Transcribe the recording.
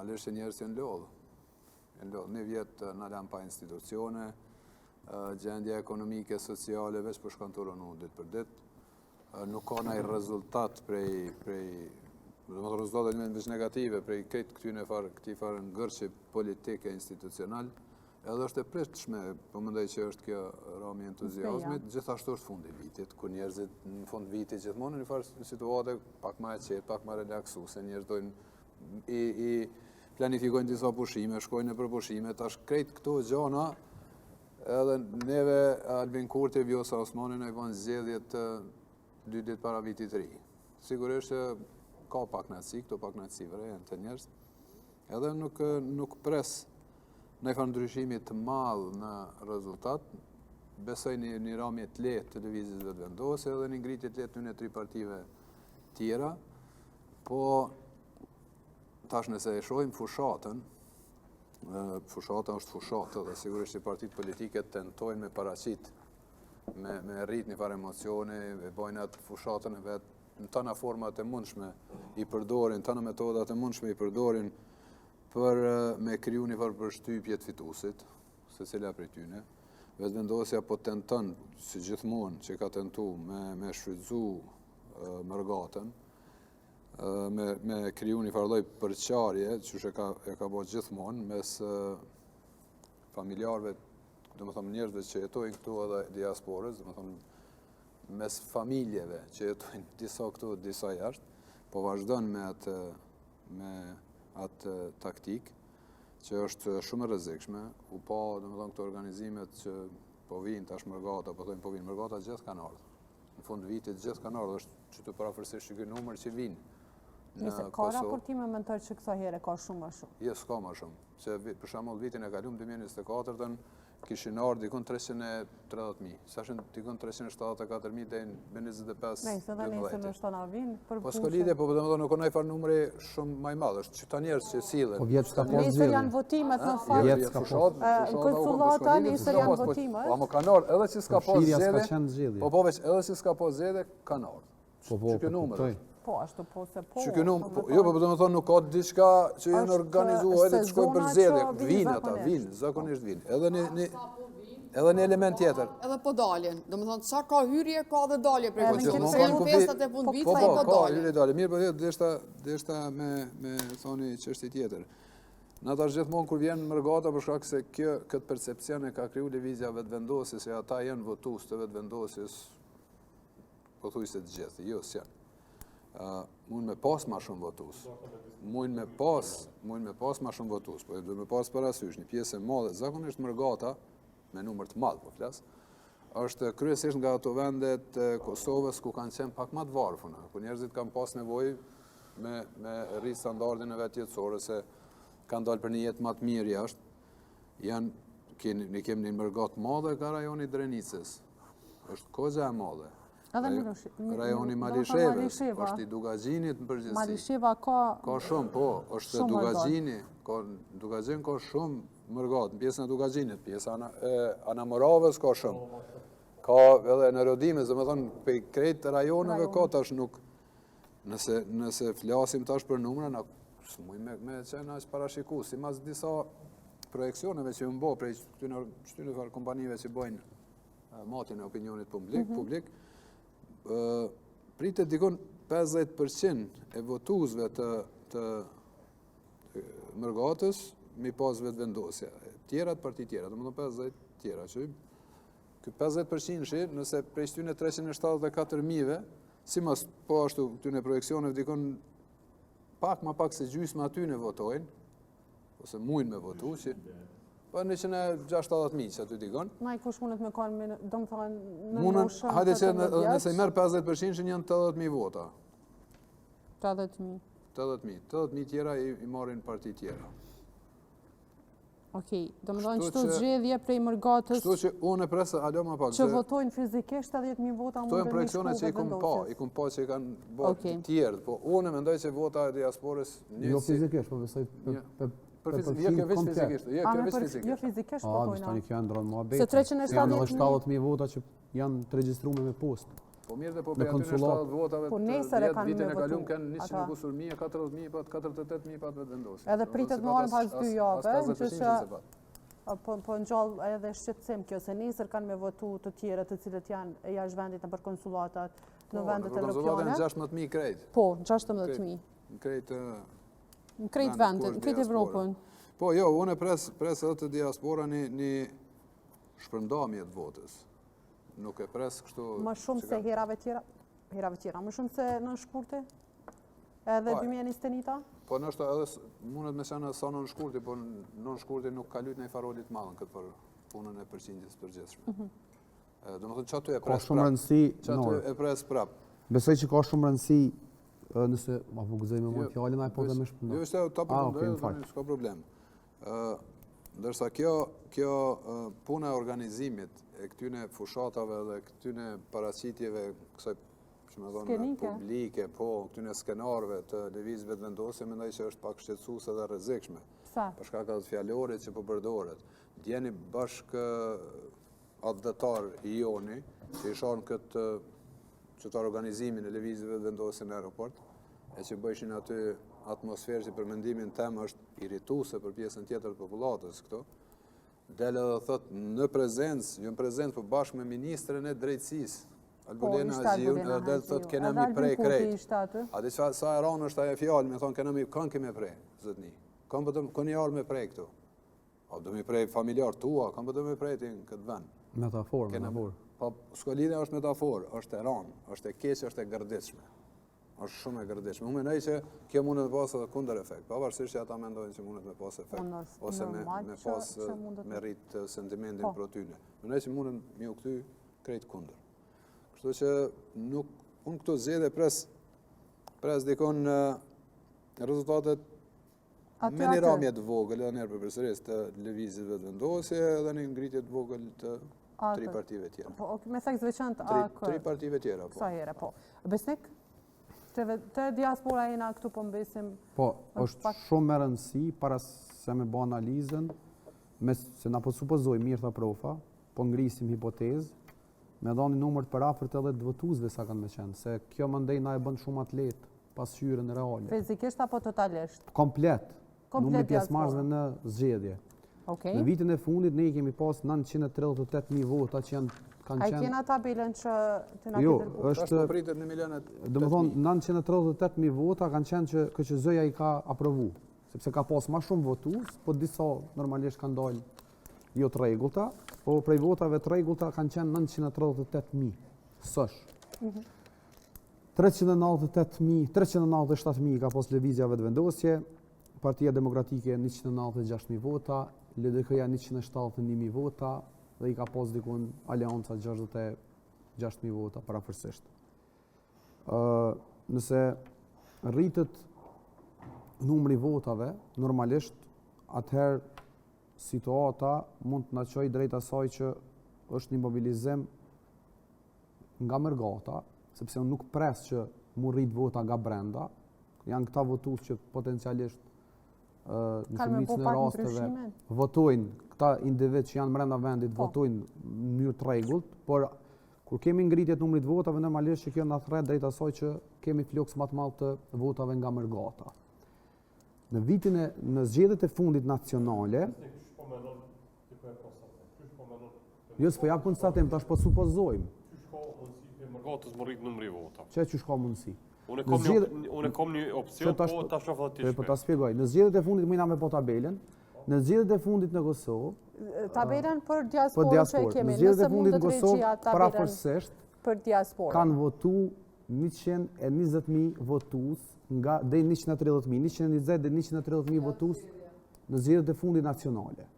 normalisht që njerëz janë lodhë. Një vjetë në lanë pa institucione, gjendja ekonomike, sociale, veç për shkanturën u ditë për ditë. Nuk ka nëjë rezultat prej rezultatet në veç negative, prej këti farë ngërqe politike institucional, edhe është e pritshme, po mendoj që është kjo rami entuziazmit, gjithashtu është fundi vitit, ku njerëzit në fund vitit gjithmonë në një farë situate pak ma e qetë, pak ma relaksu, se njerëz dojnë i planifikojnë disa pushime, shkojnë për pushime, tash krejt këto gjana, edhe neve Albin Kurti e Vjosa Osmani në i banë zgjedhjet 2 ditë para vitit të ri. Sigurisht që ka pak knatësi, këto pak knatësi vërejnë të njerëz, edhe nuk pres në i farë ndryshimit të malë në rezultat, besoj një ramje të letë të lëvizjes vetëvendose edhe një ngritje të letë në 3 partive tjera, po tash nëse e shohim fushatën, fushata është fushatë dhe sigurisht që partitë politike tentojnë me paraqit, me rrit një farë emocione, e bojnë atë fushatën e vetë në tëna format e mundshme i përdorin, tëna metodat e mundshme i përdorin për me kriju një farë përshtypje të fitusit, se cila prej tyne. Vetëvendosja po tenton, si gjithmonë që ka tentu me shfrytzu mërgatën, me kriju një farë lloj përqarje, që e ka bërë gjithmonë mes familjarëve, do më thëmë njerëzve që jetojnë këtu edhe diasporës, do më thëmë mes familjeve që jetojnë disa këtu, disa jashtë, po vazhdon me atë taktik, që është shumë e rrezikshme, u pa, do më thëmë, këto organizimet që po vinë tash mërgata, po thëmë po vinë mërgata, gjithë kanë ardhur. Në fund vitit gjithë kanë ardhur, është që të parafërsisht që ky numër që vinë. Nëse ka raportime më të që kësa here ka shumë më shumë? Jo, s'ka më shumë. Se për shembull vitin e kalum 2024-ën kishin ardhur dikun 330.000. Sashin dikun 374.000 deri në 25. Nëse edhe nëse në shtona vinë për po s'ka lidhje, po domethënë nuk ka ndonjë farë numri shumë më i madh, është që ta njerëz që sillen. Po vjet s'ka pas Nesër janë votimet në fakt. Konsullata nesër janë votimet. Po më kanë ardhur edhe që s'ka pas zgjedhje. Po veç edhe që s'ka pas zgjedhje kanë ardhur. Po ky numër. Po, ashtu po se po. Që kënu, jo, po do të thonë nuk ka diçka që janë organizuar edhe të shkojnë për zgjedhje, vinë ata, vinë, zakonisht vinë. Edhe një element tjetër. Edhe po daljen, do të thonë sa ka hyrje, ka dhe dalje prej konsullata. Se janë festat e fundvitit, ai po dalje. Po, hyrje dalje. Mirë, po deshta me thoni çështje tjetër. Në ata gjithmonë kur vjen mërgata për shkak se këtë percepcion e ka kriju lëvizja vetëvendosjes, se ata janë votues të vetëvendosjes, pothuajse të gjithë, jo s'janë. Mund me pas ma shumë votus. Mund me pas ma shumë votus, po do me pas parasysh një pjesë e madhe, zakonisht mërgata, me numër të madh po flas, është kryesisht nga ato vendet e Kosovës ku kanë qenë pak më të varfuna, ku njerëzit kanë pas nevojë me rrit standardin e vet jetësor, se kanë dalë për një jetë më të mirë jashtë. Ne kemi një mërgatë madhe ka rajoni Drenicës. Është koza e madhe. Rajoni Malishevës, është i Dugaxhinit në përgjithësi. Malisheva ka shumë, po, është Dugaxhini, Dugaxhin ka shumë mërgat, në pjesën e Dugaxhinit, pjesën e Anamoravës ka shumë. Ka edhe në Rodimes, dhe me thonë, për krejt rajonëve ka tash nuk, nëse flasim tash për numra, s'muj me qenë ashtë parashiku, si mas disa projekcioneve që më bo prej qëtyne farë kompanive që bojnë matin e opinionit publik, pritet dikon 50% e votuzve të mërgatës mi pas vetëvendosja. Tjerat parti tjera, do më thonë 50 tjera, që kë 50% nëse prej shtyne 374.000, si mas po ashtu këtyne projekcioneve dikon pak se gjysma atyne votojnë, ose mujnë me votu, që po 160.000 që aty dikon. Ma i kush mundet me kanë, do më thonë, në moshën... Hajde që nëse i merë 50% që janë 80.000 vota. 80.000. 80.000 tjera i marrin parti tjera. Okej, do më thonë qëto zgjedhje prej mërgatës... Kështu që unë e presë, alo ma pak... Që votojnë fizikisht 70.000 vota mundën një shku vetëvendosjes. Këto e projekcione që i kum pa që i kanë bërë tjerë, po unë mendoj që vota e diasporës... Jo fizikisht, po besoj Jo fizikisht votojnë. Kjo janë ndronë mua Se 370.000 vota që janë të regjistrume me post. Po mirë dhe po për aty në 70 votave Po të nesër e 10 kanë vitin me e kalum votu. kanë 140.000, 40.000, 48.000 pat vetë vendosin. Edhe pritet më arën pas 2 jave, që po ngjall edhe shqetësim kjo, se nesër kanë me votu të tjerë të cilët janë e jashtë vendit në për konsulatat në vendet evropiane. Në 16.000 krejt. Po, 16.000. Në krejt vendet, në krejt Evropën. Po, jo, unë pres edhe të diaspora një shpërndamje të votës. Nuk e pres kështu... Më shumë se herave tjera, më shumë se në shkurti? Edhe 2021-ta? Po, nështë edhe mundet me qenë sa në shkurti, po në shkurti nuk ka lujt në i farolit madhën këtë për punën e përqindjes përgjithshme. Do më thënë që aty e pres prap. Besoj që ka shumë rëndësi, nëse ma po gëzoj me mund fjallin, a i po dhe me shpëndoj. Jo, ishte ta përmëndoj, s'ka problem. Dërsa kjo puna e organizimit e këtyne fushatave dhe këtyne paraqitjeve kësaj që me thonë publike, po, këtyne skenarve të lëvizjeve të vendosje, mendoj që është pak shqetësuese dhe rrezikshme. Për shkak të fjalorit që po përdoret. Djeni bashkë adhëtar i joni që i shonë këtë organizimin e lëvizjeve të vendosje në aeroport, e që bëjshin aty atmosferë që për mendimin tem është irrituese për pjesën tjetër të popullatës këto, dele dhe thot në prezencë, jo në prezencë, për bashkë me ministrën e drejtësisë, Albulena Aziun, edhe dhe thot kena mi prej krejt. A di që sa e ranë është aje fjallë, me thonë kena mi, kanë kemi prej, zëtni. Kanë pëtëm, kënë i arë me prej këtu. A do mi prej familjar tua, kanë pëtëm me prej ti në këtë vend. Metafor. Po, s'ko lidhe është metafor, është e ranë, është e keqë, është e gërditshme. Është shumë e gërditshme. Unë mendoj që kjo mundet me pas edhe kundër efekt, pavarësisht që ata mendojnë që mundet me pas efekt, ose me rrit sentimentin pro tyne. Mendoj që mundet me u kthy krejt kundër. Kështu që unë këto zgjedhje pres dikon rezultatet me një ramje të vogël, edhe njerë përsëris të lëvizjeve të vendosje, edhe një ngritje të vogël të 3 partive tjera. Me thekë zveçant 3 partive tjera, po. Sa here, po. Besnik? Të diaspora jena këtu po mbesim... Po, është shumë me rëndësi, para se me bo analizën, se na po supozoj mirë tha profa, po ngrisim hipotezë, me dhoni numër të parafërt edhe të votuzve sa kanë me qenë, se kjo më ndej na e bën shumë atlet, pasqyrën reale. Fizikisht apo totalisht? Komplet. Numri pjesëmarrësve në zgjedhje. Në vitin e fundit ne kemi pas 938.000 vota që janë A i kena tabelen që të nga jo, këtë pritet në milionet... Do më thonë, 938.000 vota kanë qenë që KQZ-ja i ka aprovu, sepse ka pas ma shumë votus, po disa normalisht kanë dalë jo të rregullta, po prej votave të rregullta kanë qenë 938.000, sësh. 397.000 ka pas lëvizjave të vendosje, Partia Demokratike 196.000 vota, LDK-ja 171.000 vota, dhe i ka pas dikun alianca 66.000 vota parafërsisht. Nëse rritët numri votave, normalisht, atëherë situata mund të na çojë drejt asaj që është një mobilizim nga mërgata, sepse unë nuk pres që mu rrit vota nga brenda, janë këta votues që potencialisht në shumicën e rasteve votojnë, këta individ që janë brenda vendit votojnë në mënyrë të rregullt, por kur kemi ngritje të numrit votave, normalisht që kjo na thret drejt asaj që kemi floks më të madh të votave nga mërgata. Në zgjedhjet e fundit nacionale, jo s'po jap konstatim, tash po supozojmë. Mërgatës më rrit numri vota. Që ka mundësi? Unë kam një opcion, po ta shoh aty shpejt. Po ta shpjegoj. Në zgjedhjet e fundit mëna me po tabelen. Në zgjedhjet e fundit në Kosovë, tabelen për diasporën që kemi, në zgjedhjet e fundit në Kosovë, parafërsisht për diasporën. Kanë votu 120.000 votues nga deri 130.000, 120 deri 130.000 votues në zgjedhjet e fundit nacionale.